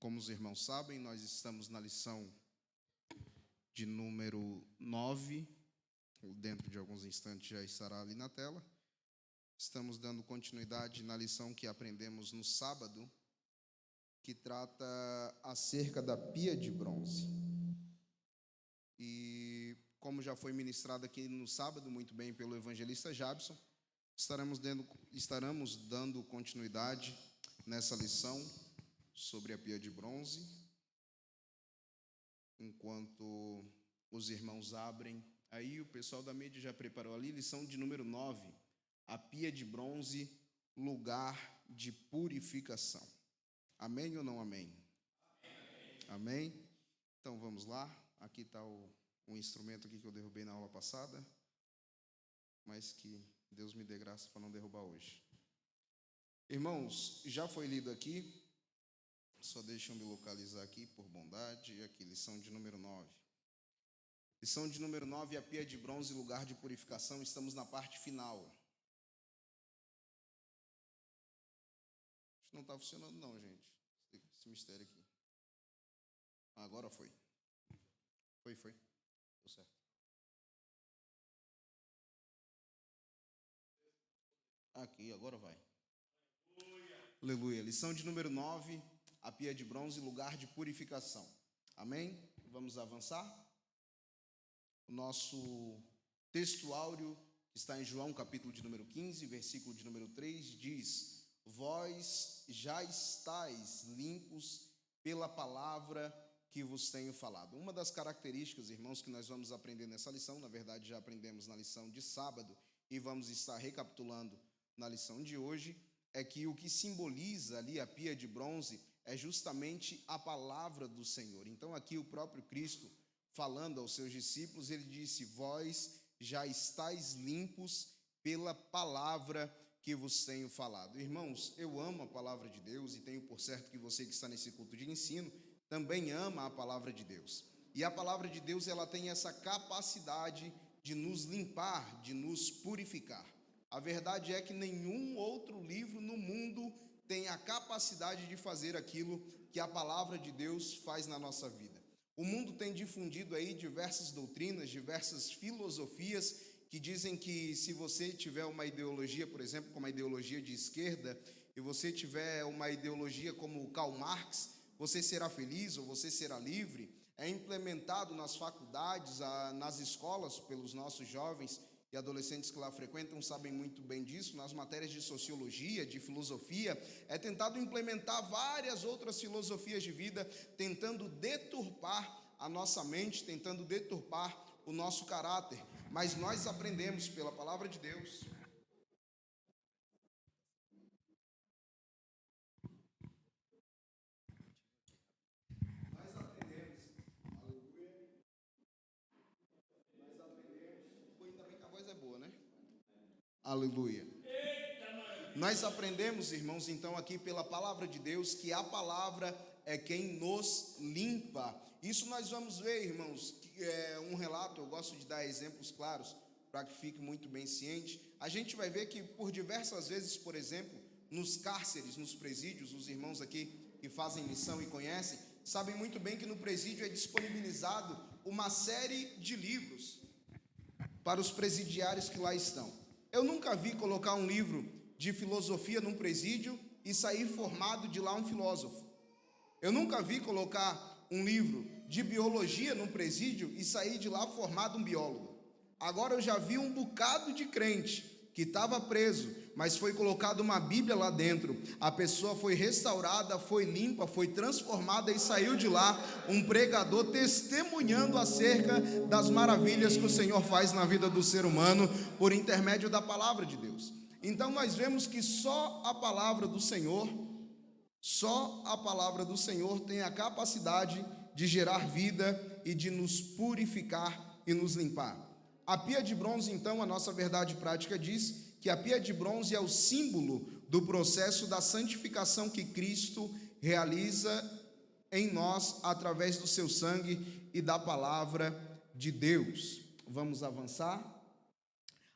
Como os irmãos sabem, nós estamos na lição de número 9, dentro de alguns instantes já estará ali na tela. Estamos dando continuidade na lição que aprendemos no sábado, que trata acerca da pia de bronze. E como já foi ministrado aqui no sábado muito bem pelo evangelista Jabson, estaremos dando continuidade nessa lição sobre a pia de bronze, enquanto os irmãos abrem. Aí o pessoal da mídia já preparou ali, lição de número 9, a pia de bronze, lugar de purificação. Amém ou não amém? Amém? Então vamos lá, aqui está o instrumento aqui que eu derrubei na aula passada, mas que Deus me dê graça para não derrubar hoje. Irmãos, já foi lido aqui, só deixa eu me localizar aqui por bondade, aqui, lição de número 9. Lição de número 9, a pia de bronze, lugar de purificação, estamos na parte final. Não está funcionando não, gente, esse mistério aqui. Agora foi. Foi. Deu certo. Aqui, agora vai. Aleluia. Lição de número 9, a pia de bronze, lugar de purificação. Amém? Vamos avançar? O nosso texto áureo está em João, capítulo de número 15, versículo de número 3, diz: Vós já estáis limpos pela palavra que vos tenho falado. Uma das características, irmãos, que nós vamos aprender nessa lição, na verdade já aprendemos na lição de sábado e vamos estar recapitulando na lição de hoje, é que o que simboliza ali a pia de bronze é justamente a palavra do Senhor. Então aqui o próprio Cristo, falando aos seus discípulos, ele disse: Vós já estáis limpos pela palavra que vos tenho falado. Irmãos, eu amo a palavra de Deus e tenho por certo que você que está nesse culto de ensino também ama a palavra de Deus. E a palavra de Deus, ela tem essa capacidade de nos limpar, de nos purificar. A verdade é que nenhum outro livro no mundo tem a capacidade de fazer aquilo que a palavra de Deus faz na nossa vida. O mundo tem difundido aí diversas doutrinas, diversas filosofias que dizem que se você tiver uma ideologia, por exemplo, como a ideologia de esquerda, e você tiver uma ideologia como Karl Marx, você será feliz ou você será livre. É implementado nas faculdades, nas escolas, pelos nossos jovens e adolescentes que lá frequentam sabem muito bem disso, nas matérias de sociologia, de filosofia, é tentado implementar várias outras filosofias de vida, tentando deturpar a nossa mente, tentando deturpar o nosso caráter. Mas nós aprendemos pela palavra de Deus Aleluia. Nós aprendemos, irmãos, então aqui pela palavra de Deus, que a palavra é quem nos limpa. Isso nós vamos ver, irmãos, que é um relato, eu gosto de dar exemplos claros, para que fique muito bem ciente. A gente vai ver que por diversas vezes, por exemplo, nos cárceres, nos presídios, os irmãos aqui que fazem missão e conhecem, sabem muito bem que no presídio é disponibilizado uma série de livros para os presidiários que lá estão. Eu nunca vi colocar um livro de filosofia num presídio e sair formado de lá um filósofo. Eu nunca vi colocar um livro de biologia num presídio e sair de lá formado um biólogo. Agora eu já vi um bocado de crente que estava preso, mas foi colocado uma Bíblia lá dentro. A pessoa foi restaurada, foi limpa, foi transformada e saiu de lá um pregador testemunhando acerca das maravilhas que o Senhor faz na vida do ser humano por intermédio da palavra de Deus. Então nós vemos que só a palavra do Senhor tem a capacidade de gerar vida e de nos purificar e nos limpar. A pia de bronze, então, a nossa verdade prática diz que a pia de bronze é o símbolo do processo da santificação que Cristo realiza em nós através do seu sangue e da palavra de Deus. Vamos avançar?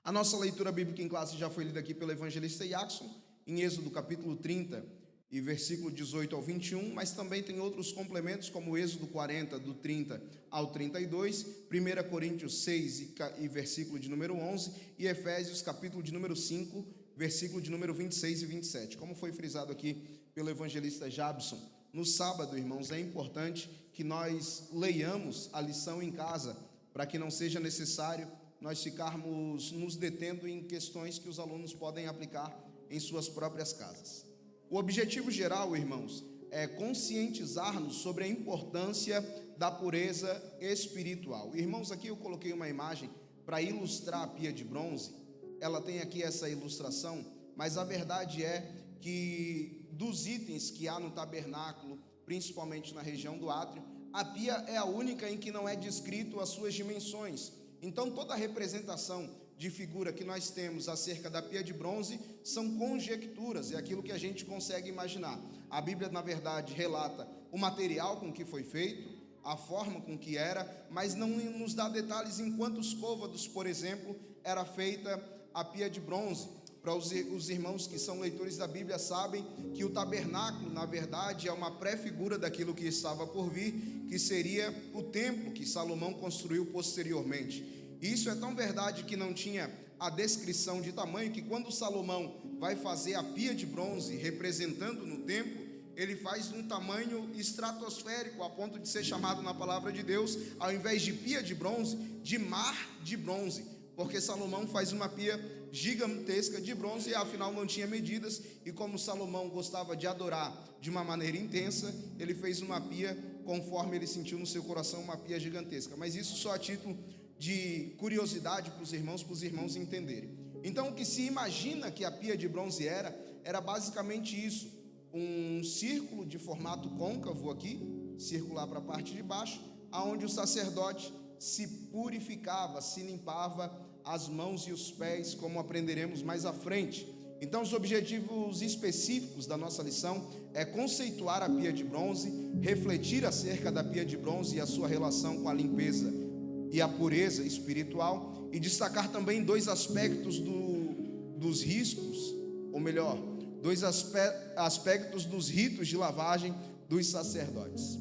A nossa leitura bíblica em classe já foi lida aqui pelo evangelista Jackson, em Êxodo capítulo 30, e versículo 18 ao 21, mas também tem outros complementos, como o Êxodo 40, do 30 ao 32, 1 Coríntios 6 e versículo de número 11, e Efésios capítulo de número 5, versículo de número 26 e 27. Como foi frisado aqui pelo evangelista Jabson, no sábado, irmãos, é importante que nós leiamos a lição em casa, para que não seja necessário nós ficarmos nos detendo em questões que os alunos podem aplicar em suas próprias casas. O objetivo geral, irmãos, é conscientizar-nos sobre a importância da pureza espiritual. Irmãos, aqui eu coloquei uma imagem para ilustrar a pia de bronze. Ela tem aqui essa ilustração, mas a verdade é que dos itens que há no tabernáculo, principalmente na região do átrio, a pia é a única em que não é descrito as suas dimensões. Então toda a representação de figura que nós temos acerca da pia de bronze são conjecturas, é aquilo que a gente consegue imaginar. A Bíblia, na verdade, relata o material com que foi feito, a forma com que era, mas não nos dá detalhes em quantos côvados, por exemplo, era feita a pia de bronze. Para os irmãos que são leitores da Bíblia sabem que o tabernáculo, na verdade, é uma pré-figura daquilo que estava por vir, que seria o templo que Salomão construiu posteriormente. E isso é tão verdade que não tinha a descrição de tamanho, que quando Salomão vai fazer a pia de bronze representando no templo, ele faz um tamanho estratosférico, a ponto de ser chamado na palavra de Deus, ao invés de pia de bronze, de mar de bronze, porque Salomão faz uma pia gigantesca de bronze, e afinal não tinha medidas, e como Salomão gostava de adorar de uma maneira intensa, ele fez uma pia conforme ele sentiu no seu coração, uma pia gigantesca. Mas isso só a título de curiosidade para os irmãos entenderem. Então o que se imagina que a pia de bronze era basicamente isso, um círculo de formato côncavo aqui, circular para a parte de baixo, aonde o sacerdote se purificava, se limpava as mãos e os pés, como aprenderemos mais à frente. Então os objetivos específicos da nossa lição é conceituar a pia de bronze, refletir acerca da pia de bronze e a sua relação com a limpeza e a pureza espiritual, e destacar também dois aspectos dos riscos, ou melhor, dois aspectos dos ritos de lavagem dos sacerdotes.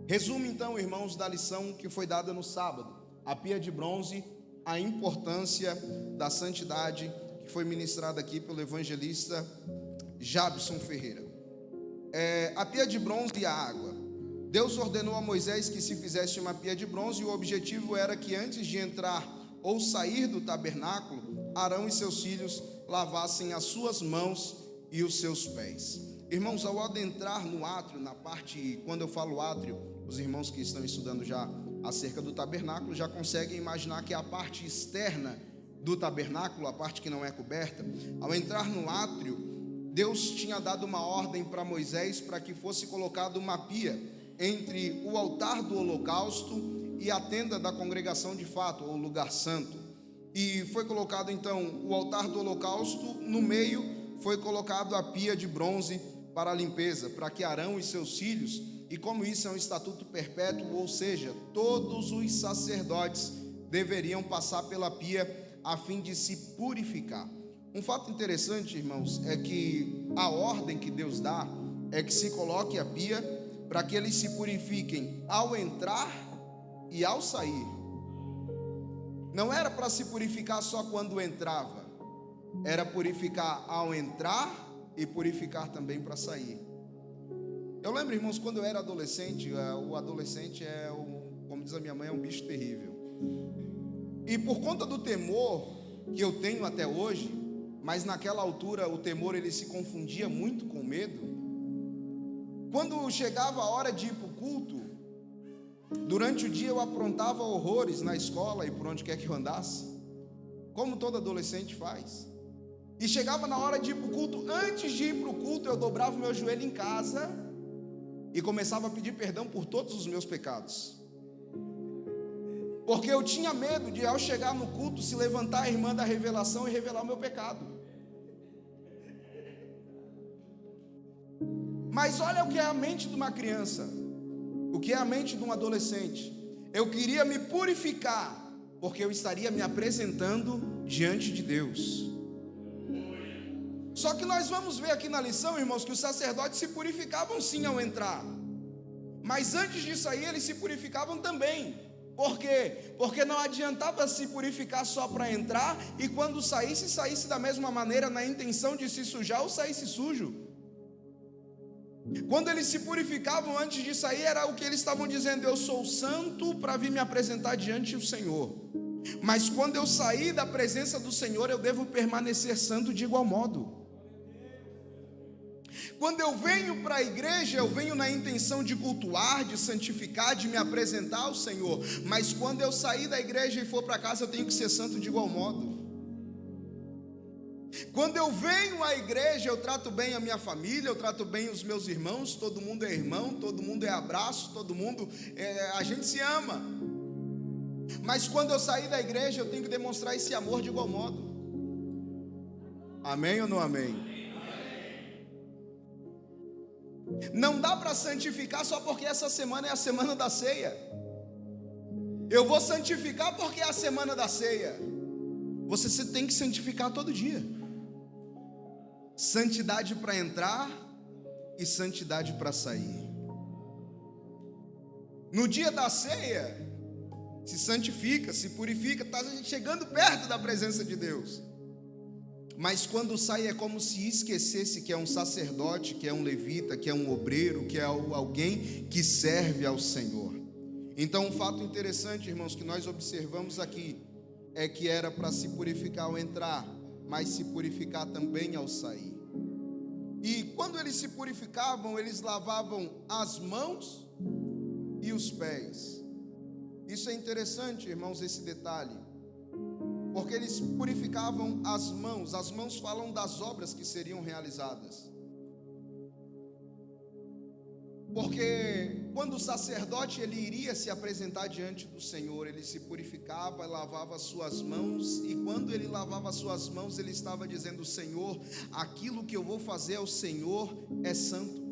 Resumo então, irmãos, da lição que foi dada no sábado, a pia de bronze, a importância da santidade, que foi ministrada aqui pelo evangelista Jabson Ferreira. A pia de bronze e a água. Deus ordenou a Moisés que se fizesse uma pia de bronze, e o objetivo era que antes de entrar ou sair do tabernáculo, Arão e seus filhos lavassem as suas mãos e os seus pés. Irmãos, ao adentrar no átrio, na parte, quando eu falo átrio, os irmãos que estão estudando já acerca do tabernáculo já conseguem imaginar que é a parte externa do tabernáculo, a parte que não é coberta. Ao entrar no átrio, Deus tinha dado uma ordem para Moisés para que fosse colocada uma pia entre o altar do holocausto e a tenda da congregação de fato, ou lugar santo. E foi colocado então o altar do holocausto, no meio foi colocado a pia de bronze para a limpeza, para que Arão e seus filhos, e como isso é um estatuto perpétuo, ou seja, todos os sacerdotes deveriam passar pela pia a fim de se purificar. Um fato interessante, irmãos, é que a ordem que Deus dá é que se coloque a pia para que eles se purifiquem ao entrar e ao sair. Não era para se purificar só quando entrava, era purificar ao entrar e purificar também para sair. Eu lembro, irmãos, quando eu era adolescente, o adolescente como diz a minha mãe, é um bicho terrível. E por conta do temor que eu tenho até hoje, mas naquela altura o temor ele se confundia muito com medo. Quando chegava a hora de ir para o culto, durante o dia eu aprontava horrores na escola e por onde quer que eu andasse, como todo adolescente faz. E chegava na hora de ir para o culto, antes de ir para o culto eu dobrava o meu joelho em casa e começava a pedir perdão por todos os meus pecados, porque eu tinha medo de, ao chegar no culto, se levantar a irmã da revelação e revelar o meu pecado. Mas olha o que é a mente de uma criança, o que é a mente de um adolescente. Eu queria me purificar, porque eu estaria me apresentando diante de Deus. Só que nós vamos ver aqui na lição, irmãos, que os sacerdotes se purificavam sim ao entrar, mas antes de sair eles se purificavam também. Por quê? Porque não adiantava se purificar só para entrar e quando saísse da mesma maneira, na intenção de se sujar ou saísse sujo. Quando eles se purificavam antes de sair, era o que eles estavam dizendo: eu sou santo para vir me apresentar diante do Senhor, mas quando eu sair da presença do Senhor, eu devo permanecer santo de igual modo. Quando eu venho para a igreja, eu venho na intenção de cultuar, de santificar, de me apresentar ao Senhor, mas quando eu sair da igreja e for para casa, eu tenho que ser santo de igual modo. Quando eu venho à igreja, eu trato bem a minha família, eu trato bem os meus irmãos, todo mundo é irmão, todo mundo é abraço, todo mundo, a gente se ama. Mas quando eu sair da igreja, eu tenho que demonstrar esse amor de igual modo. Amém ou não amém? Não dá para santificar só porque essa semana é a semana da ceia. Eu vou santificar porque é a semana da ceia. Você tem que santificar todo dia. Santidade para entrar e santidade para sair. No dia da ceia, se santifica, se purifica, está chegando perto da presença de Deus. Mas quando sai é como se esquecesse que é um sacerdote, que é um levita, que é um obreiro, que é alguém que serve ao Senhor. Então um fato interessante, irmãos, que nós observamos aqui, é que era para se purificar ao entrar, mas se purificar também ao sair. E quando eles se purificavam, eles lavavam as mãos e os pés. Isso é interessante, irmãos, esse detalhe. Porque eles purificavam as mãos falam das obras que seriam realizadas. Porque quando o sacerdote ele iria se apresentar diante do Senhor, ele se purificava, lavava as suas mãos, e quando ele lavava as suas mãos, ele estava dizendo: Senhor, aquilo que eu vou fazer ao Senhor é santo.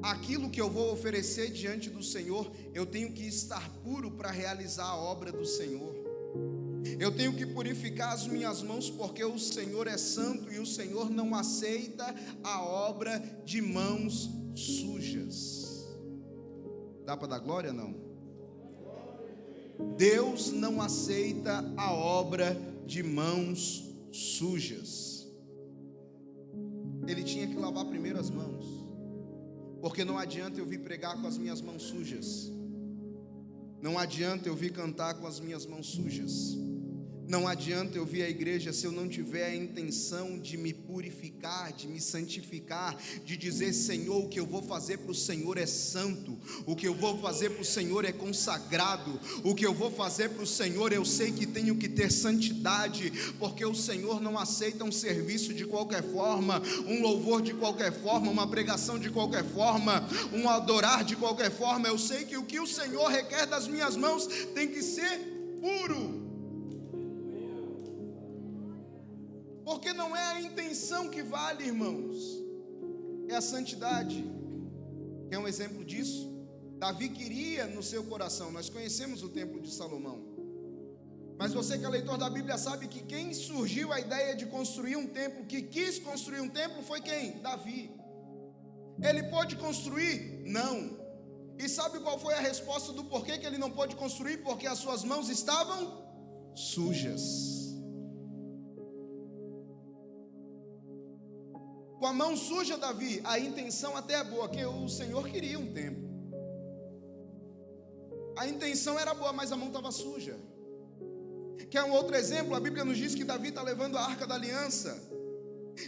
Aquilo que eu vou oferecer diante do Senhor, eu tenho que estar puro para realizar a obra do Senhor. Eu tenho que purificar as minhas mãos porque o Senhor é santo e o Senhor não aceita a obra de mãos sujas. Dá para dar glória ou não? Deus não aceita a obra de mãos sujas. Ele tinha que lavar primeiro as mãos, porque não adianta eu vir pregar com as minhas mãos sujas. Não adianta eu vir cantar com as minhas mãos sujas. Não adianta eu vir à igreja se eu não tiver a intenção de me purificar, de me santificar, de dizer: Senhor, o que eu vou fazer para o Senhor é santo, o que eu vou fazer para o Senhor é consagrado, o que eu vou fazer para o Senhor eu sei que tenho que ter santidade, porque o Senhor não aceita um serviço de qualquer forma, um louvor de qualquer forma, uma pregação de qualquer forma, um adorar de qualquer forma. Eu sei que o que o Senhor requer das minhas mãos tem que ser puro. Porque não é a intenção que vale, irmãos, é a santidade. Quer um exemplo disso? Davi queria no seu coração, nós conhecemos o templo de Salomão, mas você que é leitor da Bíblia sabe que quem surgiu a ideia de construir um templo, que quis construir um templo, foi quem? Davi. Ele pôde construir? Não. E sabe qual foi a resposta do porquê que ele não pôde construir? Porque as suas mãos estavam sujas. Com a mão suja, Davi, a intenção até é boa, que o Senhor queria um templo. A intenção era boa, mas a mão estava suja. Quer um outro exemplo? A Bíblia nos diz que Davi está levando a arca da aliança,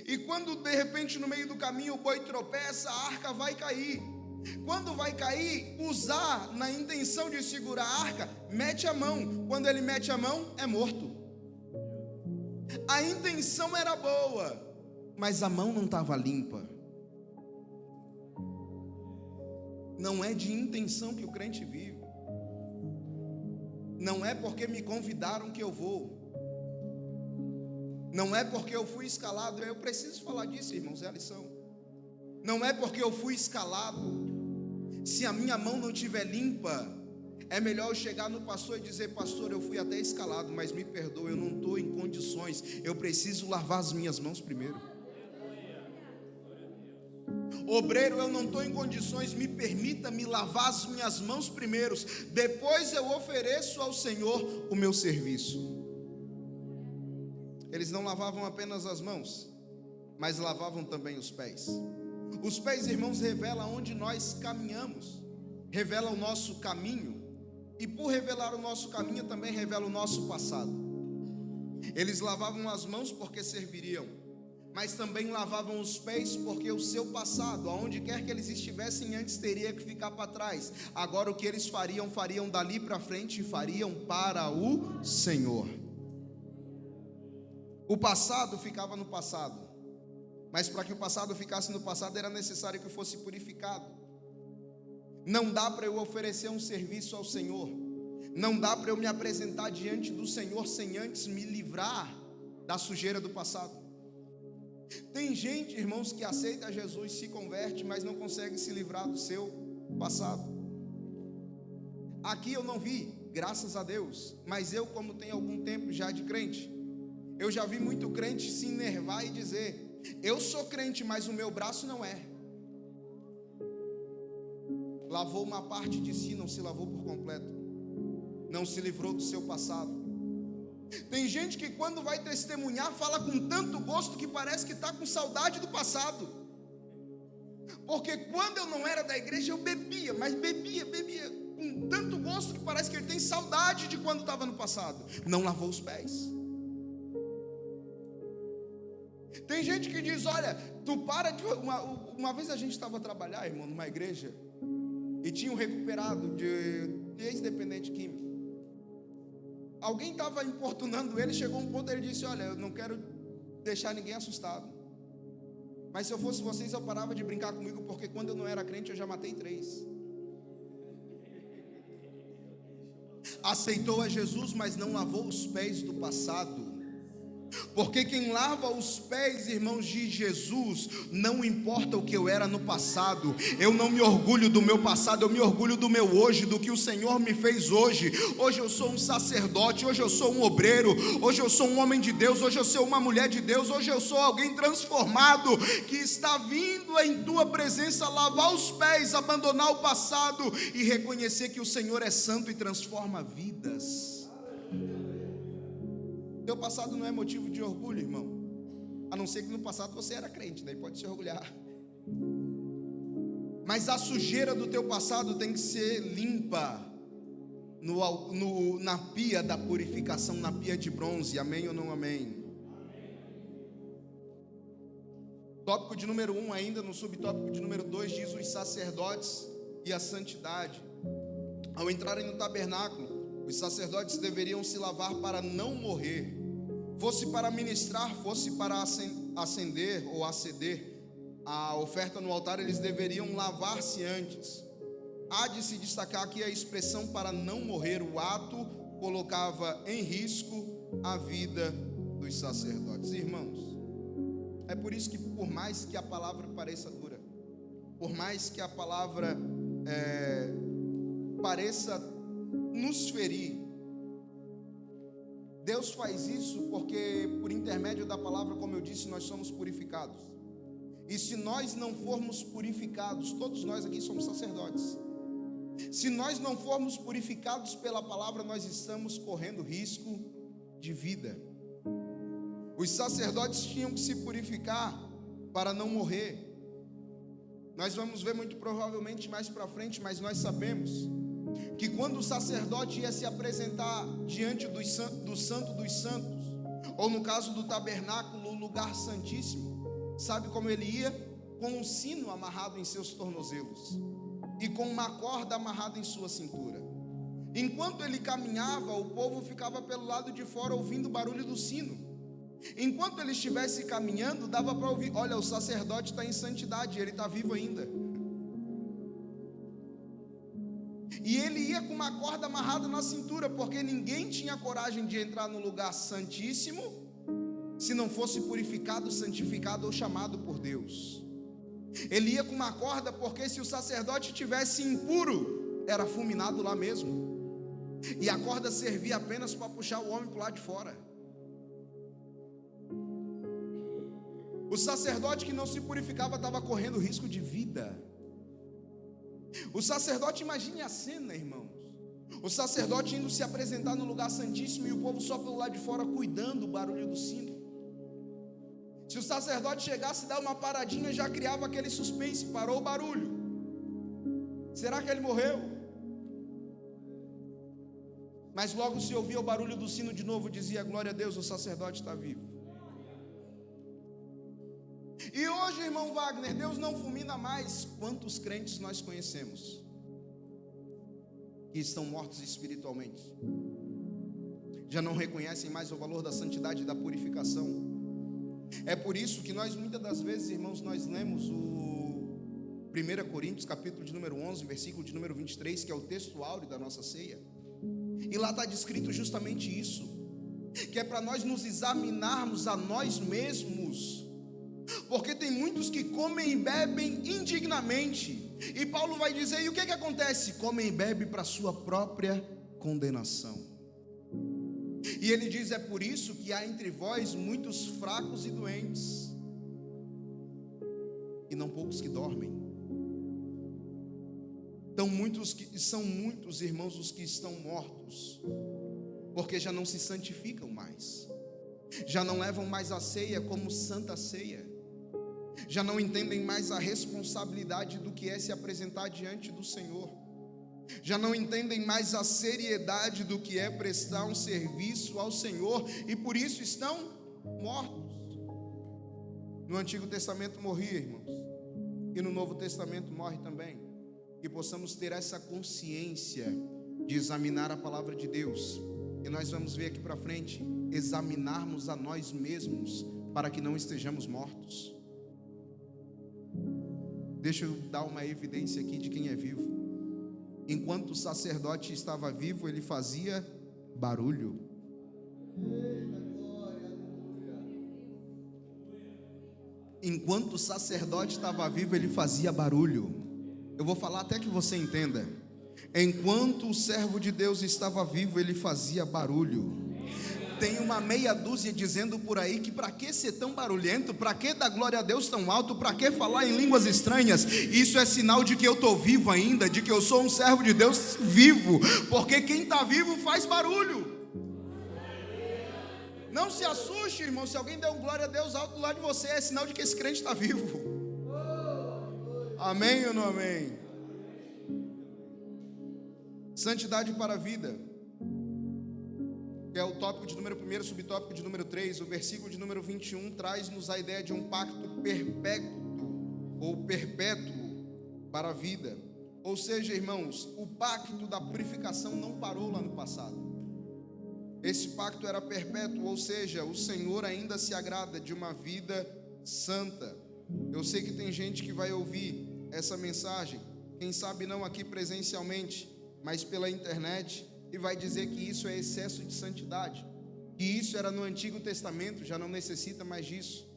e quando de repente no meio do caminho o boi tropeça, a arca vai cair. Quando vai cair, Uzá, na intenção de segurar a arca, mete a mão. Quando ele mete a mão, é morto. A intenção era boa, mas a mão não estava limpa. Não é de intenção que o crente vive. Não é porque me convidaram que eu vou. Não é porque eu fui escalado. Eu preciso falar disso, irmãos, é a lição. Não é porque eu fui escalado. Se a minha mão não estiver limpa, É melhor eu chegar no pastor e dizer: pastor, eu fui até escalado, mas me perdoa, eu não estou em condições, eu preciso lavar as minhas mãos primeiro. Obreiro, eu não estou em condições, me permita me lavar as minhas mãos primeiro, depois eu ofereço ao Senhor o meu serviço. Eles não lavavam apenas as mãos, mas lavavam também os pés. Os pés, irmãos, revela onde nós caminhamos, revela o nosso caminho, e por revelar o nosso caminho também revela o nosso passado. Eles lavavam as mãos porque serviriam, mas também lavavam os pés porque o seu passado, aonde quer que eles estivessem antes, teria que ficar para trás. Agora o que eles fariam, fariam dali para frente e fariam para o Senhor. O passado ficava no passado, mas para que o passado ficasse no passado era necessário que fosse purificado. Não dá para eu oferecer um serviço ao Senhor, não dá para eu me apresentar diante do Senhor sem antes me livrar da sujeira do passado. Tem gente, irmãos, que aceita Jesus, se converte, mas não consegue se livrar do seu passado. Aqui eu não vi, graças a Deus, mas eu, como tenho algum tempo já de crente, eu já vi muito crente se enervar e dizer: eu sou crente, mas o meu braço não é. Lavou uma parte de si, não se lavou por completo, não se livrou do seu passado. Tem gente que quando vai testemunhar fala com tanto gosto que parece que está com saudade do passado. Porque quando eu não era da igreja eu bebia, mas bebia com tanto gosto que parece que ele tem saudade de quando estava no passado. Não lavou os pés. Tem gente que diz: olha, tu para de... Uma vez a gente estava a trabalhar, irmão, numa igreja, e tinha um recuperado de ex-dependente químico. Alguém estava importunando ele, chegou um ponto, ele disse: olha, eu não quero deixar ninguém assustado, mas se eu fosse vocês eu parava de brincar comigo, porque quando eu não era crente eu já matei 3. Aceitou a Jesus, mas não lavou os pés do passado. Porque quem lava os pés, irmãos, de Jesus, não importa o que eu era no passado, eu não me orgulho do meu passado, eu me orgulho do meu hoje, do que o Senhor me fez hoje. Hoje eu sou um sacerdote, hoje eu sou um obreiro, hoje eu sou um homem de Deus, hoje eu sou uma mulher de Deus, hoje eu sou alguém transformado, que está vindo em tua presença lavar os pés, abandonar o passado e reconhecer que o Senhor é santo e transforma vidas. Teu passado não é motivo de orgulho, irmão, a não ser que no passado você era crente, daí pode se orgulhar. Mas a sujeira do teu passado tem que ser limpa na pia da purificação, na pia de bronze. Amém ou não amém? Tópico de número 1 ainda, no subtópico de número 2, diz os sacerdotes e a santidade. Ao entrarem no tabernáculo, os sacerdotes deveriam se lavar para não morrer, fosse para ministrar, fosse para acender ou aceder a oferta no altar, eles deveriam lavar-se antes. Há de se destacar aqui a expressão para não morrer. O ato colocava em risco a vida dos sacerdotes. Irmãos, é por isso que, por mais que a palavra pareça dura, por mais que a palavra pareça nos ferir, Deus faz isso porque por intermédio da palavra, como eu disse, nós somos purificados. E se nós não formos purificados, todos nós aqui somos sacerdotes, se nós não formos purificados pela palavra, nós estamos correndo risco de vida. Os sacerdotes tinham que se purificar para não morrer. Nós vamos ver muito provavelmente mais para frente, mas nós sabemos que quando o sacerdote ia se apresentar diante do Santo dos Santos, ou no caso do tabernáculo, o lugar santíssimo, sabe como ele ia? Com um sino amarrado em seus tornozelos e com uma corda amarrada em sua cintura. Enquanto ele caminhava, o povo ficava pelo lado de fora ouvindo o barulho do sino. Enquanto ele estivesse caminhando, dava para ouvir: olha, o sacerdote está em santidade, ele está vivo ainda. E ele ia com uma corda amarrada na cintura, porque ninguém tinha coragem de entrar no lugar santíssimo se não fosse purificado, santificado ou chamado por Deus. Ele ia com uma corda porque se o sacerdote tivesse impuro, era fulminado lá mesmo. E a corda servia apenas para puxar o homem para o lado de fora. O sacerdote que não se purificava estava correndo risco de vida. O sacerdote, imagine a cena, irmãos. O sacerdote indo se apresentar no lugar santíssimo e o povo só pelo lado de fora cuidando do barulho do sino. Se o sacerdote chegasse e dar uma paradinha, já criava aquele suspense, parou o barulho. Será que ele morreu? Mas logo se ouvia o barulho do sino de novo, dizia: glória a Deus, o sacerdote está vivo. E hoje, irmão Wagner, Deus não fulmina mais. Quantos crentes nós conhecemos que estão mortos espiritualmente? Já não reconhecem mais o valor da santidade e da purificação. É por isso que nós muitas das vezes, irmãos, nós lemos o 1 Coríntios, capítulo de número 11, versículo de número 23, que é o texto áureo da nossa ceia. E lá está descrito justamente isso, que é para nós nos examinarmos a nós mesmos, porque tem muitos que comem e bebem indignamente, e Paulo vai dizer, e o que acontece? Comem e bebem para a sua própria condenação. E ele diz, é por isso que há entre vós muitos fracos e doentes, e não poucos que dormem. Então são muitos, irmãos, os que estão mortos, porque já não se santificam mais, já não levam mais a ceia como santa ceia, já não entendem mais a responsabilidade do que é se apresentar diante do Senhor, já não entendem mais a seriedade do que é prestar um serviço ao Senhor, e por isso estão mortos. No Antigo Testamento morria, irmãos, e no Novo Testamento morre também. Que possamos ter essa consciência de examinar a palavra de Deus, e nós vamos ver aqui para frente, examinarmos a nós mesmos, para que não estejamos mortos. Deixa eu dar uma evidência aqui de quem é vivo. Enquanto o sacerdote estava vivo, ele fazia barulho. Enquanto o sacerdote estava vivo, ele fazia barulho. Eu vou falar até que você entenda. Enquanto o servo de Deus estava vivo, ele fazia barulho. Tem uma meia dúzia dizendo por aí que para que ser tão barulhento, para que dar glória a Deus tão alto, para que falar em línguas estranhas? Isso é sinal de que eu estou vivo ainda, de que eu sou um servo de Deus vivo, porque quem está vivo faz barulho. Não se assuste, irmão, se alguém der um glória a Deus alto do lado de você, é sinal de que esse crente está vivo. Amém ou não amém? Santidade para a vida, que é o tópico de número 1, subtópico de número 3, o versículo de número 21 traz-nos a ideia de um pacto perpétuo ou perpétuo para a vida. Ou seja, irmãos, o pacto da purificação não parou lá no passado. Esse pacto era perpétuo, ou seja, o Senhor ainda se agrada de uma vida santa. Eu sei que tem gente que vai ouvir essa mensagem, quem sabe não aqui presencialmente, mas pela internet, e vai dizer que isso é excesso de santidade, que isso era no Antigo Testamento, já não necessita mais disso.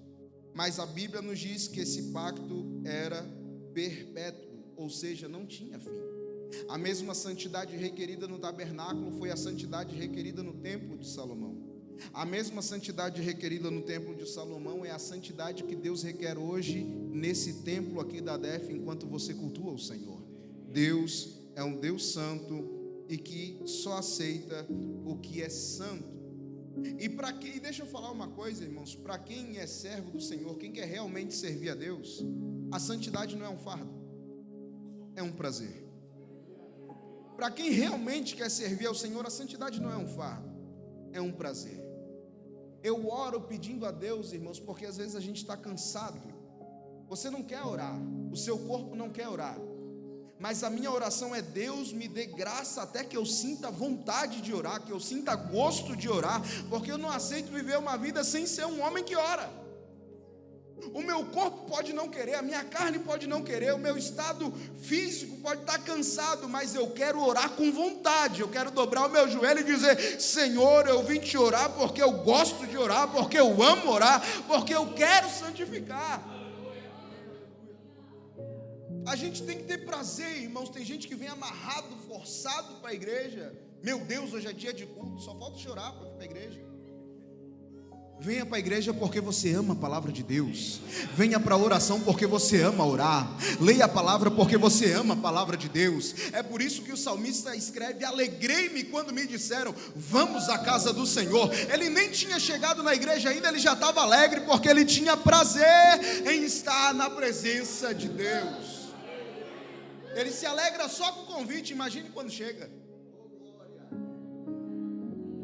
Mas a Bíblia nos diz que esse pacto era perpétuo, ou seja, não tinha fim. A mesma santidade requerida no tabernáculo foi a santidade requerida no templo de Salomão. A mesma santidade requerida no templo de Salomão é a santidade que Deus requer hoje nesse templo aqui da DEF, enquanto você cultua o Senhor. Deus é um Deus santo e que só aceita o que é santo. E para quem, deixa eu falar uma coisa, irmãos, para quem é servo do Senhor, quem quer realmente servir a Deus, a santidade não é um fardo, é um prazer. Para quem realmente quer servir ao Senhor, a santidade não é um fardo, é um prazer. Eu oro pedindo a Deus, irmãos, porque às vezes a gente está cansado. Você não quer orar, o seu corpo não quer orar, mas a minha oração é: Deus me dê graça até que eu sinta vontade de orar, que eu sinta gosto de orar, porque eu não aceito viver uma vida sem ser um homem que ora. O meu corpo pode não querer, a minha carne pode não querer, o meu estado físico pode estar cansado, mas eu quero orar com vontade, eu quero dobrar o meu joelho e dizer: Senhor, eu vim te orar porque eu gosto de orar, porque eu amo orar, porque eu quero santificar. A gente tem que ter prazer, irmãos. Tem gente que vem amarrado, forçado para a igreja, Meu Deus, hoje é dia de culto, só falta chorar para vir para a igreja. Venha para a igreja porque você ama a palavra de Deus. Venha para a oração porque você ama orar. Leia a palavra porque você ama a palavra de Deus. É por isso que o salmista escreve: alegrei-me quando me disseram, vamos à casa do Senhor. Ele nem tinha chegado na igreja ainda, ele já estava alegre, porque ele tinha prazer em estar na presença de Deus. Ele se alegra só com o convite, imagine quando chega.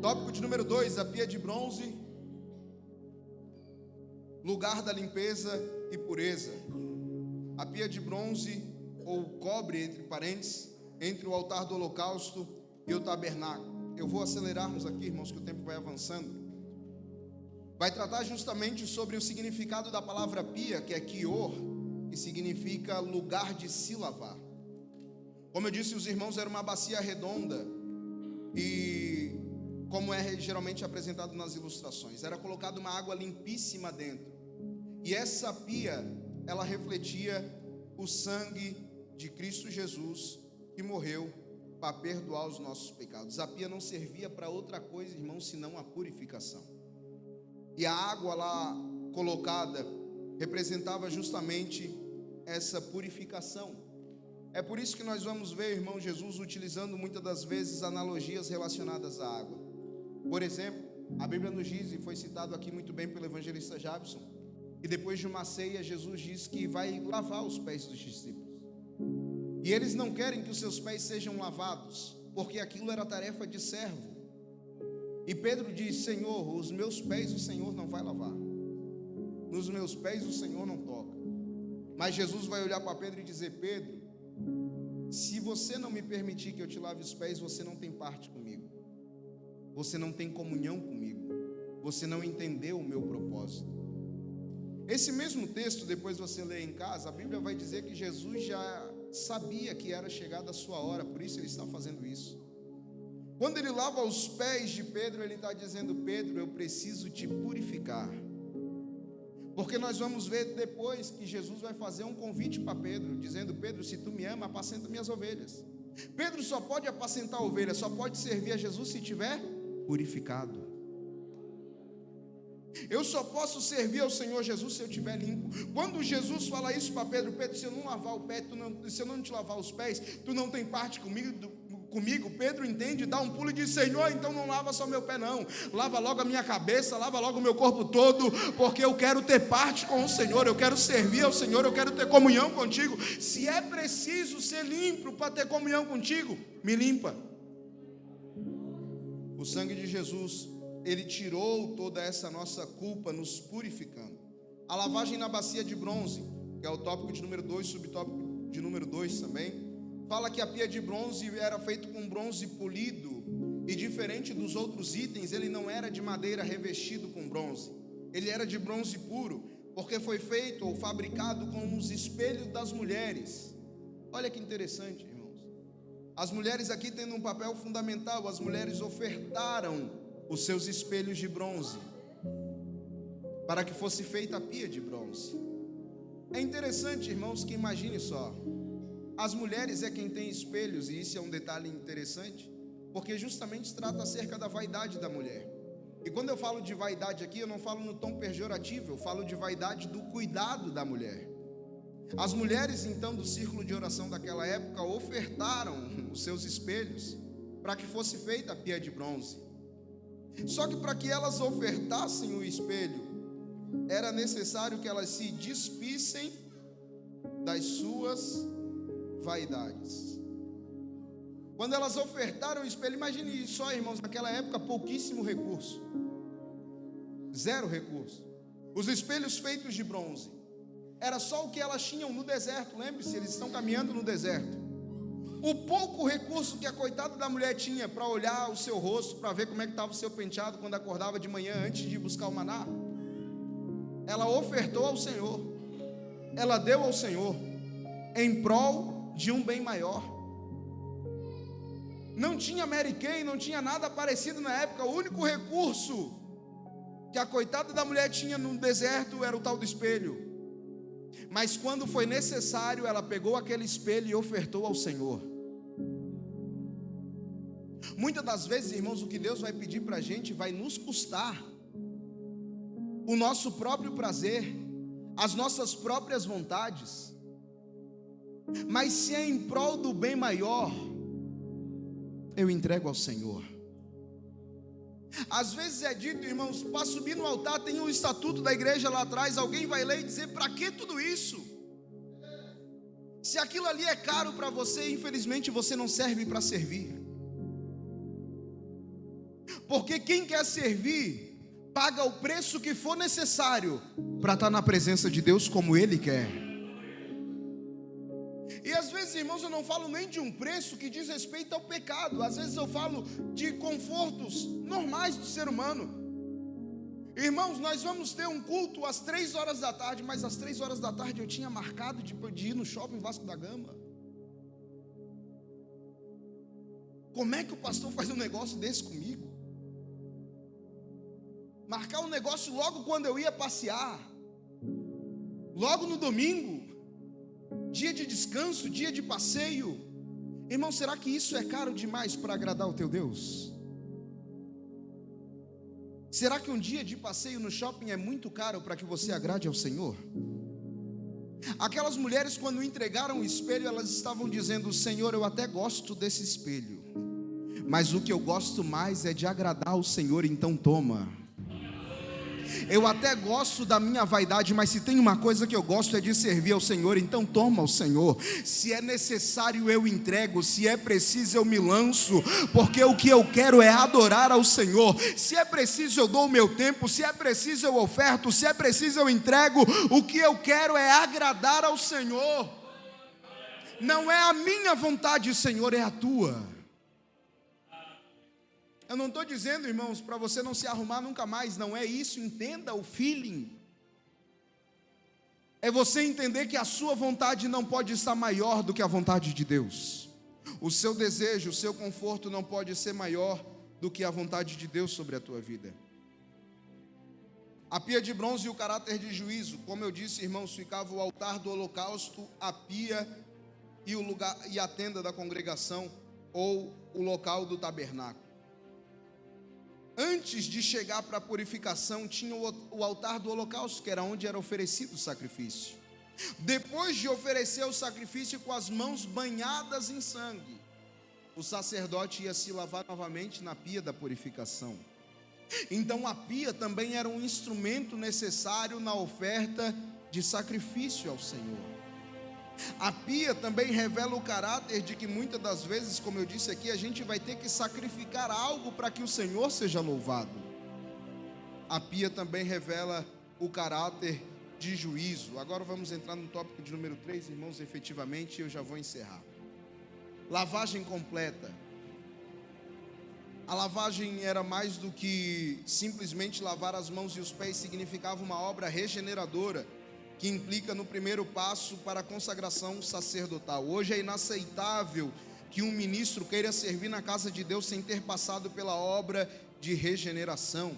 Tópico de número 2, a pia de bronze, lugar da limpeza e pureza. A pia de bronze, ou cobre, entre parênteses, entre o altar do holocausto e o tabernáculo. Eu vou acelerarmos aqui, irmãos, que o tempo vai avançando. Vai tratar justamente sobre o significado da palavra pia, que é kior, que significa lugar de se lavar. Como eu disse, os irmãos, era uma bacia redonda, e como é geralmente apresentado nas ilustrações, era colocada uma água limpíssima dentro. E essa pia, ela refletia o sangue de Cristo Jesus, que morreu para perdoar os nossos pecados. A pia não servia para outra coisa, irmão, senão a purificação. E a água lá colocada representava justamente essa purificação. É por isso que nós vamos ver, irmão, Jesus utilizando muitas das vezes analogias relacionadas à água. Por exemplo, a Bíblia nos diz, e foi citado aqui muito bem pelo evangelista Jabson, e depois de uma ceia, Jesus diz que vai lavar os pés dos discípulos. E eles não querem que os seus pés sejam lavados, porque aquilo era tarefa de servo. E Pedro diz: Senhor, os meus pés o Senhor não vai lavar. Nos meus pés o Senhor não toca. Mas Jesus vai olhar para Pedro e dizer: Pedro, se você não me permitir que eu te lave os pés, você não tem parte comigo. Você não tem comunhão comigo. Você não entendeu o meu propósito. Esse mesmo texto, depois você lê em casa, a Bíblia vai dizer que Jesus já sabia que era chegada a sua hora, por isso ele está fazendo isso. Quando ele lava os pés de Pedro, ele está dizendo: Pedro, eu preciso te purificar. Porque nós vamos ver depois que Jesus vai fazer um convite para Pedro, dizendo: Pedro, se tu me ama, apacenta minhas ovelhas. Pedro só pode apacentar a ovelha, só pode servir a Jesus se estiver purificado. Eu só posso servir ao Senhor Jesus se eu estiver limpo. Quando Jesus fala isso para Pedro: Pedro, se eu não lavar o pé, se eu não te lavar os pés, tu não tem parte comigo. Pedro entende, dá um pulo e diz: Senhor, então não lava só meu pé não, lava logo a minha cabeça, lava logo o meu corpo todo, porque eu quero ter parte com o Senhor, eu quero servir ao Senhor, eu quero ter comunhão contigo. Se é preciso ser limpo para ter comunhão contigo, me limpa. O sangue de Jesus, ele tirou toda essa nossa culpa, nos purificando. A lavagem na bacia de bronze, que é o tópico de número 2, subtópico de número 2 também, fala que a pia de bronze era feita com bronze polido, e diferente dos outros itens, ele não era de madeira revestido com bronze, ele era de bronze puro, porque foi feito ou fabricado com os espelhos das mulheres. Olha que interessante, irmãos. As mulheres aqui têm um papel fundamental. As mulheres ofertaram os seus espelhos de bronze para que fosse feita a pia de bronze. É interessante, irmãos, que imagine só, as mulheres é quem tem espelhos, e isso é um detalhe interessante, porque justamente trata acerca da vaidade da mulher. E quando eu falo de vaidade aqui, eu não falo no tom pejorativo, eu falo de vaidade do cuidado da mulher. As mulheres então do círculo de oração daquela época ofertaram os seus espelhos para que fosse feita a pia de bronze. Só que para que elas ofertassem o espelho, era necessário que elas se despissem das suas vaidades. Quando elas ofertaram o espelho, imagine só, irmãos, naquela época pouquíssimo recurso, zero recurso. Os espelhos feitos de bronze era só o que elas tinham no deserto. Lembre-se, eles estão caminhando no deserto. O pouco recurso que a coitada da mulher tinha para olhar o seu rosto, para ver como é que estava o seu penteado quando acordava de manhã antes de buscar o maná, ela ofertou ao Senhor, ela deu ao Senhor em prol de um bem maior. Não tinha Mary Kay, não tinha nada parecido na época. O único recurso que a coitada da mulher tinha no deserto era o tal do espelho. Mas quando foi necessário, ela pegou aquele espelho e ofertou ao Senhor. Muitas das vezes, irmãos, o que Deus vai pedir para a gente vai nos custar o nosso próprio prazer, as nossas próprias vontades, mas se é em prol do bem maior, eu entrego ao Senhor. Às vezes é dito, irmãos, para subir no altar tem um estatuto da igreja lá atrás, alguém vai ler e dizer, para que tudo isso? Se aquilo ali é caro para você, infelizmente você não serve para servir. Porque quem quer servir, paga o preço que for necessário para estar na presença de Deus como Ele quer. E às vezes, irmãos, eu não falo nem de um preço que diz respeito ao pecado. Às vezes eu falo de confortos normais do ser humano. Irmãos, nós vamos ter um culto às 3 horas da tarde, mas às 3 horas da tarde eu tinha marcado de ir no shopping Vasco da Gama. Como é que o pastor faz um negócio desse comigo? Marcar um negócio logo quando eu ia passear, logo no domingo, dia de descanso, dia de passeio. Irmão, será que isso é caro demais para agradar o teu Deus? Será que um dia de passeio no shopping é muito caro para que você agrade ao Senhor? Aquelas mulheres, quando entregaram o espelho, elas estavam dizendo, Senhor, eu até gosto desse espelho, mas o que eu gosto mais é de agradar ao Senhor, então toma. Eu até gosto da minha vaidade, mas se tem uma coisa que eu gosto é de servir ao Senhor, então toma ao Senhor. Se é necessário eu entrego, se é preciso eu me lanço, porque o que eu quero é adorar ao Senhor. Se é preciso eu dou o meu tempo, se é preciso eu oferto, se é preciso eu entrego. O que eu quero é agradar ao Senhor. Não é a minha vontade, Senhor, é a tua. Eu não estou dizendo, irmãos, para você não se arrumar nunca mais, não é isso, entenda o feeling. É você entender que a sua vontade não pode estar maior do que a vontade de Deus. O seu desejo, o seu conforto não pode ser maior do que a vontade de Deus sobre a tua vida. A pia de bronze e o caráter de juízo, como eu disse, irmãos, ficava o altar do holocausto, a pia e o lugar e a tenda da congregação, ou o local do tabernáculo. Antes de chegar para a purificação, tinha o altar do holocausto, que era onde era oferecido o sacrifício. Depois de oferecer o sacrifício com as mãos banhadas em sangue, o sacerdote ia se lavar novamente na pia da purificação. Então a pia também era um instrumento necessário na oferta de sacrifício ao Senhor. A pia também revela o caráter de que muitas das vezes, como eu disse aqui, a gente vai ter que sacrificar algo para que o Senhor seja louvado. A pia também revela o caráter de juízo. Agora vamos entrar no tópico de número 3, irmãos, efetivamente, eu já vou encerrar. Lavagem completa. A lavagem era mais do que simplesmente lavar as mãos e os pés, significava uma obra regeneradora, que implica no primeiro passo para a consagração sacerdotal. Hoje é inaceitável que um ministro queira servir na casa de Deus sem ter passado pela obra de regeneração.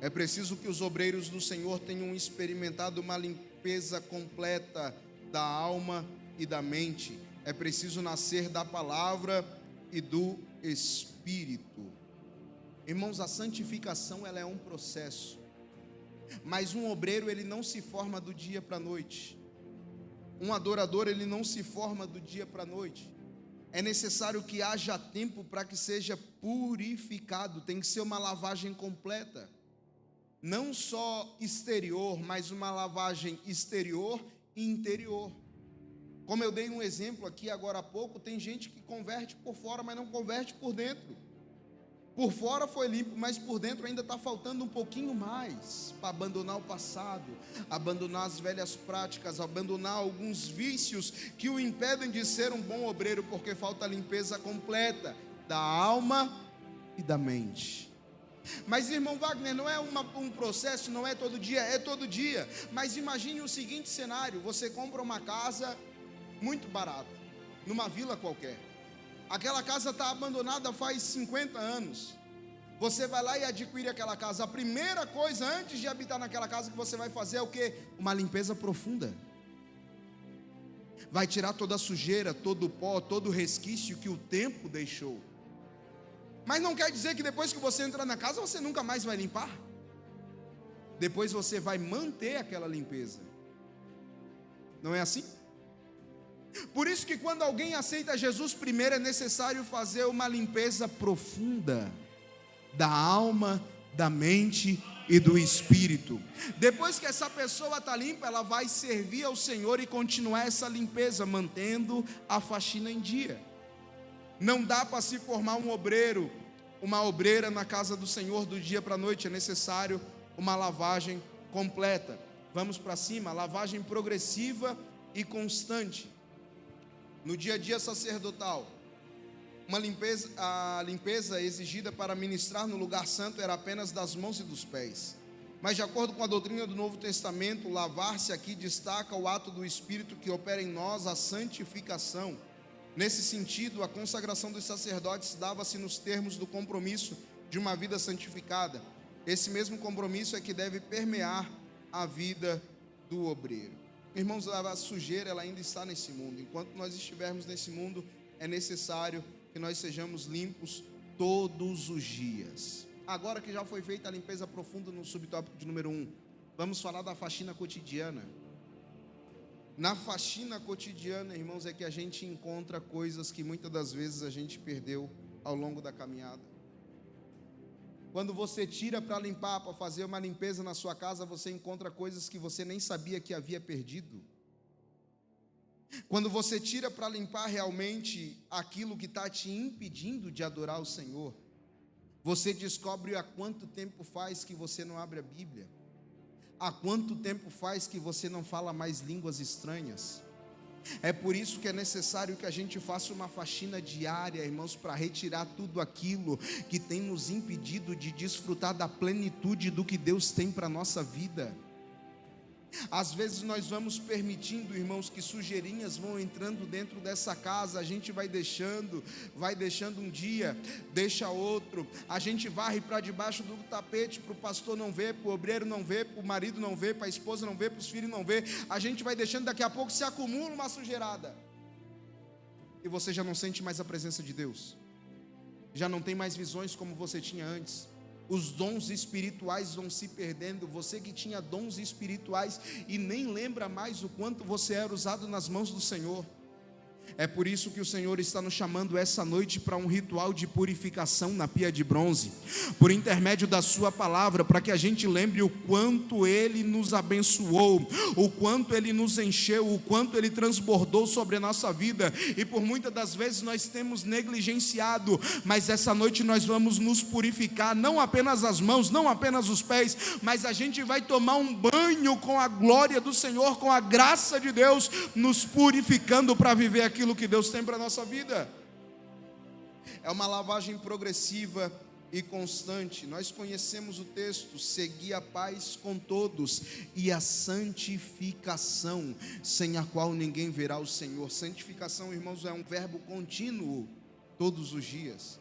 É preciso que os obreiros do Senhor tenham experimentado uma limpeza completa da alma e da mente. É preciso nascer da palavra e do Espírito. Irmãos, a santificação ela é um processo. Mas um obreiro, ele não se forma do dia para a noite. Um adorador, ele não se forma do dia para a noite. É necessário que haja tempo para que seja purificado. Tem que ser uma lavagem completa. Não só exterior, mas uma lavagem exterior e interior. Como eu dei um exemplo aqui agora há pouco, tem gente que converte por fora, mas não converte por dentro. Por fora foi limpo, mas por dentro ainda está faltando um pouquinho mais para abandonar o passado, abandonar as velhas práticas, abandonar alguns vícios que o impedem de ser um bom obreiro, porque falta a limpeza completa da alma e da mente. Mas, irmão Wagner, não é um processo, não é todo dia, é todo dia. Mas imagine o seguinte cenário: você compra uma casa muito barata, numa vila qualquer. Aquela casa está abandonada faz 50 anos. Você vai lá e adquire aquela casa. A primeira coisa, antes de habitar naquela casa, que você vai fazer é o quê? Uma limpeza profunda. Vai tirar toda a sujeira, todo o pó, todo o resquício que o tempo deixou. Mas não quer dizer que depois que você entrar na casa, você nunca mais vai limpar. Depois você vai manter aquela limpeza. Não é assim? Por isso que quando alguém aceita Jesus, primeiro é necessário fazer uma limpeza profunda da alma, da mente e do espírito. Depois que essa pessoa está limpa, ela vai servir ao Senhor e continuar essa limpeza, mantendo a faxina em dia. Não dá para se formar um obreiro, uma obreira na casa do Senhor do dia para a noite. É necessário uma lavagem completa. Vamos para cima, lavagem progressiva e constante. No dia a dia sacerdotal, a limpeza exigida para ministrar no lugar santo era apenas das mãos e dos pés. Mas de acordo com a doutrina do Novo Testamento, lavar-se aqui destaca o ato do Espírito que opera em nós a santificação. Nesse sentido, a consagração dos sacerdotes dava-se nos termos do compromisso de uma vida santificada. Esse mesmo compromisso é que deve permear a vida do obreiro. Irmãos, a sujeira ela ainda está nesse mundo. Enquanto nós estivermos nesse mundo, é necessário que nós sejamos limpos todos os dias. Agora que já foi feita a limpeza profunda no subtópico de número 1, vamos falar da faxina cotidiana. Na faxina cotidiana, irmãos, é que a gente encontra coisas que muitas das vezes a gente perdeu ao longo da caminhada. Quando você tira para limpar, para fazer uma limpeza na sua casa, você encontra coisas que você nem sabia que havia perdido. Quando você tira para limpar realmente aquilo que está te impedindo de adorar o Senhor, você descobre há quanto tempo faz que você não abre a Bíblia, há quanto tempo faz que você não fala mais línguas estranhas. É por isso que é necessário que a gente faça uma faxina diária, irmãos, para retirar tudo aquilo que tem nos impedido de desfrutar da plenitude do que Deus tem para a nossa vida. Às vezes nós vamos permitindo, irmãos, que sujeirinhas vão entrando dentro dessa casa. A gente vai deixando um dia, deixa outro. A gente varre para debaixo do tapete para o pastor não ver, para o obreiro não ver, para o marido não ver, para a esposa não ver, para os filhos não ver. A gente vai deixando, daqui a pouco se acumula uma sujeirada. E você já não sente mais a presença de Deus. Já não tem mais visões como você tinha antes. Os dons espirituais vão se perdendo. Você que tinha dons espirituais e nem lembra mais o quanto você era usado nas mãos do Senhor. É por isso que o Senhor está nos chamando essa noite para um ritual de purificação na pia de bronze, por intermédio da sua palavra, para que a gente lembre o quanto Ele nos abençoou, o quanto Ele nos encheu, o quanto Ele transbordou sobre a nossa vida, e por muitas das vezes nós temos negligenciado, mas essa noite nós vamos nos purificar, não apenas as mãos, não apenas os pés, mas a gente vai tomar um banho com a glória do Senhor, com a graça de Deus, nos purificando para viver aquilo que Deus tem para a nossa vida. É uma lavagem progressiva e constante. Nós conhecemos o texto: segui a paz com todos e a santificação, sem a qual ninguém verá o Senhor. Santificação, irmãos, é um verbo contínuo, todos os dias.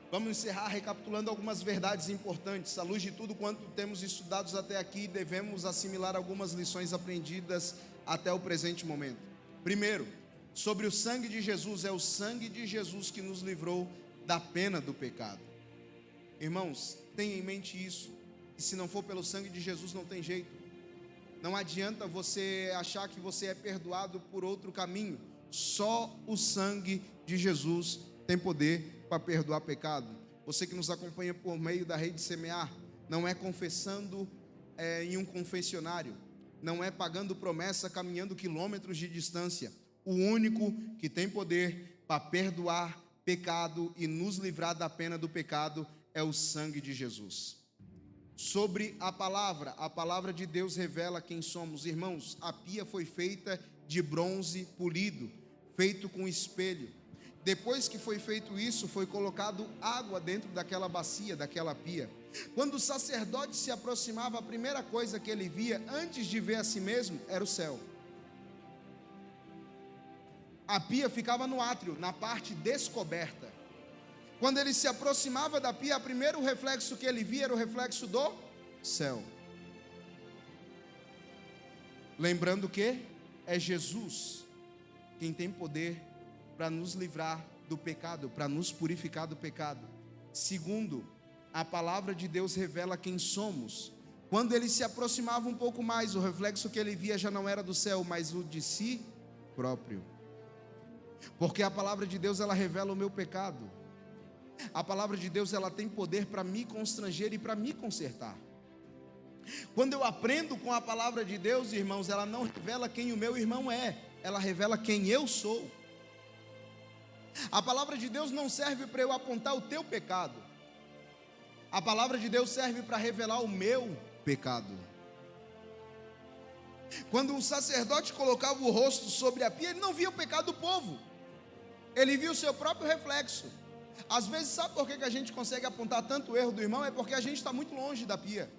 Vamos encerrar recapitulando algumas verdades importantes. À luz de tudo quanto temos estudado até aqui, devemos assimilar algumas lições aprendidas até o presente momento. Primeiro, sobre o sangue de Jesus. É o sangue de Jesus que nos livrou da pena do pecado. Irmãos, tenha em mente isso. E se não for pelo sangue de Jesus, não tem jeito. Não adianta você achar que você é perdoado por outro caminho. Só o sangue de Jesus tem poder para perdoar pecado. Você que nos acompanha por meio da rede Semear, não é confessando em um confessionário, não é pagando promessa, caminhando quilômetros de distância. O único que tem poder para perdoar pecado e nos livrar da pena do pecado é o sangue de Jesus. Sobre a palavra de Deus revela quem somos. Irmãos, a pia foi feita de bronze polido, feito com espelho. Depois que foi feito isso, foi colocado água dentro daquela bacia, daquela pia. Quando o sacerdote se aproximava, a primeira coisa que ele via, antes de ver a si mesmo, era o céu. A pia ficava no átrio, na parte descoberta. Quando ele se aproximava da pia, o primeiro reflexo que ele via era o reflexo do céu. Lembrando que é Jesus quem tem poder para nos livrar do pecado, para nos purificar do pecado. Segundo, a palavra de Deus revela quem somos. Quando ele se aproximava um pouco mais, o reflexo que ele via já não era do céu, mas o de si próprio. Porque a palavra de Deus, ela revela o meu pecado. A palavra de Deus, ela tem poder para me constranger e para me consertar. Quando eu aprendo com a palavra de Deus, irmãos, ela não revela quem o meu irmão é, ela revela quem eu sou. A palavra de Deus não serve para eu apontar o teu pecado. A palavra de Deus serve para revelar o meu pecado. Quando um sacerdote colocava o rosto sobre a pia, ele não via o pecado do povo, ele via o seu próprio reflexo. Às vezes, sabe por que a gente consegue apontar tanto o erro do irmão? É porque a gente está muito longe da pia.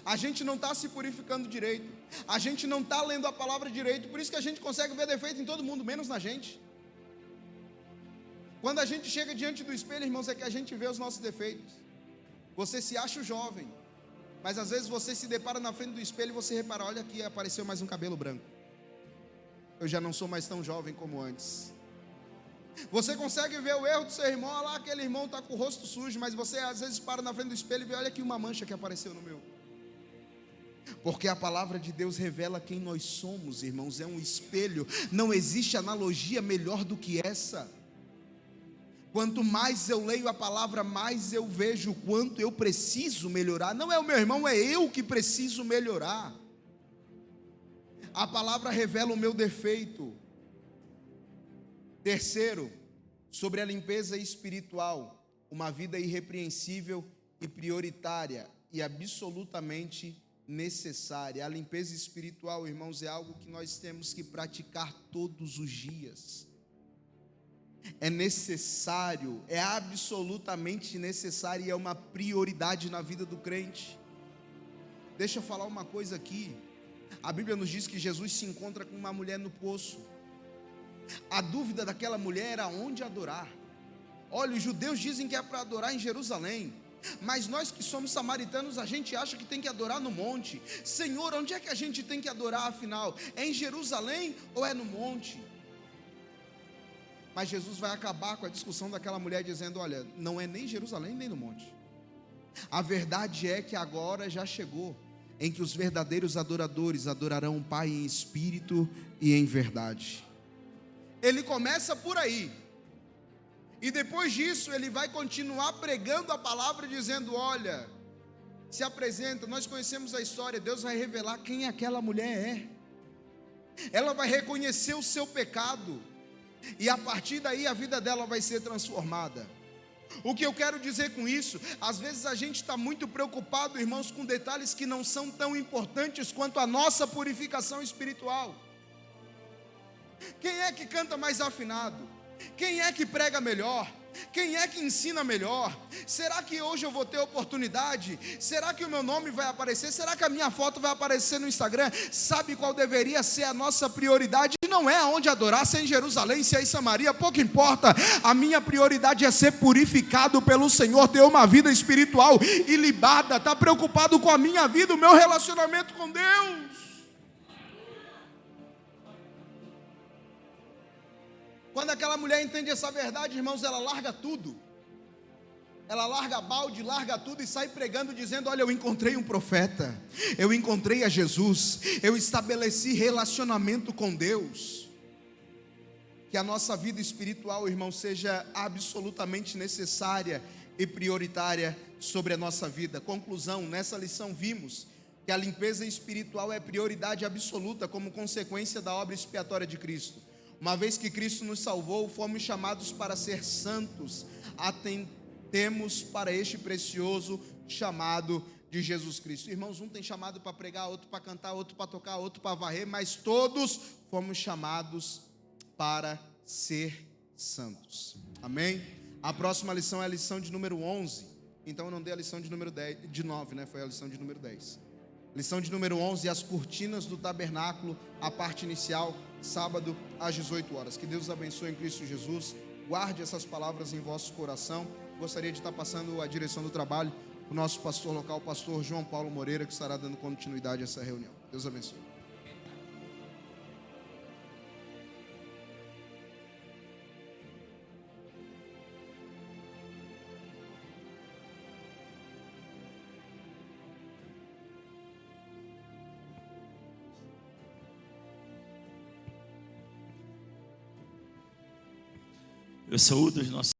A gente não está se purificando direito, a gente não está lendo a palavra direito. Por isso que a gente consegue ver defeito em todo mundo, menos na gente. Quando a gente chega diante do espelho, irmãos, é que a gente vê os nossos defeitos. Você se acha jovem, mas às vezes você se depara na frente do espelho e você repara: olha aqui, apareceu mais um cabelo branco, eu já não sou mais tão jovem como antes. Você consegue ver o erro do seu irmão: olha lá, aquele irmão está com o rosto sujo, mas você às vezes para na frente do espelho e vê: olha aqui uma mancha que apareceu no meu. Porque a palavra de Deus revela quem nós somos, irmãos, é um espelho. Não existe analogia melhor do que essa. Quanto mais eu leio a palavra, mais eu vejo o quanto eu preciso melhorar. Não é o meu irmão, é eu que preciso melhorar. A palavra revela o meu defeito. Terceiro, sobre a limpeza espiritual, uma vida irrepreensível e prioritária e absolutamente necessária. A limpeza espiritual, irmãos, é algo que nós temos que praticar todos os dias. É necessário, é absolutamente necessário e é uma prioridade na vida do crente. Deixa eu falar uma coisa aqui. A Bíblia nos diz que Jesus se encontra com uma mulher no poço. A dúvida daquela mulher era onde adorar. Olha, os judeus dizem que é para adorar em Jerusalém, mas nós que somos samaritanos, a gente acha que tem que adorar no monte. Senhor, onde é que a gente tem que adorar afinal? É em Jerusalém ou é no monte? Mas Jesus vai acabar com a discussão daquela mulher dizendo: olha, não é nem Jerusalém nem no monte. A verdade é que agora já chegou em que os verdadeiros adoradores adorarão o Pai em espírito e em verdade. Ele começa por aí, e depois disso ele vai continuar pregando a palavra dizendo: olha, se apresenta. Nós conhecemos a história. Deus vai revelar quem aquela mulher é. Ela vai reconhecer o seu pecado, e a partir daí a vida dela vai ser transformada. O que eu quero dizer com isso? Às vezes a gente está muito preocupado, irmãos, com detalhes que não são tão importantes quanto a nossa purificação espiritual. Quem é que canta mais afinado? Quem é que prega melhor? Quem é que ensina melhor? Será que hoje eu vou ter oportunidade? Será que o meu nome vai aparecer? Será que a minha foto vai aparecer no Instagram? Sabe qual deveria ser a nossa prioridade? Não é aonde adorar, se é em Jerusalém, se é em Samaria, pouco importa. A minha prioridade é ser purificado pelo Senhor, ter uma vida espiritual ilibada, estar preocupado com a minha vida, o meu relacionamento com Deus. Quando aquela mulher entende essa verdade, irmãos, ela larga tudo. Ela larga balde, larga tudo e sai pregando, dizendo: olha, eu encontrei um profeta, eu encontrei a Jesus, eu estabeleci relacionamento com Deus. Que a nossa vida espiritual, irmão, seja absolutamente necessária e prioritária sobre a nossa vida. Conclusão: nessa lição vimos que a limpeza espiritual é prioridade absoluta como consequência da obra expiatória de Cristo. Uma vez que Cristo nos salvou, fomos chamados para ser santos. Atentemos para este precioso chamado de Jesus Cristo. Irmãos, um tem chamado para pregar, outro para cantar, outro para tocar, outro para varrer, mas todos fomos chamados para ser santos. Amém? A próxima lição é a lição de número 11. Então eu não dei a lição de número 10, de 9, né? Foi a lição de número 10. Lição de número 11, as cortinas do tabernáculo, a parte inicial, sábado às 18 horas. Que Deus abençoe em Cristo Jesus. Guarde essas palavras em vosso coração. Gostaria de estar passando a direção do trabalho para o nosso pastor local, o pastor João Paulo Moreira, que estará dando continuidade a essa reunião. Deus abençoe. Eu saúdo os nossos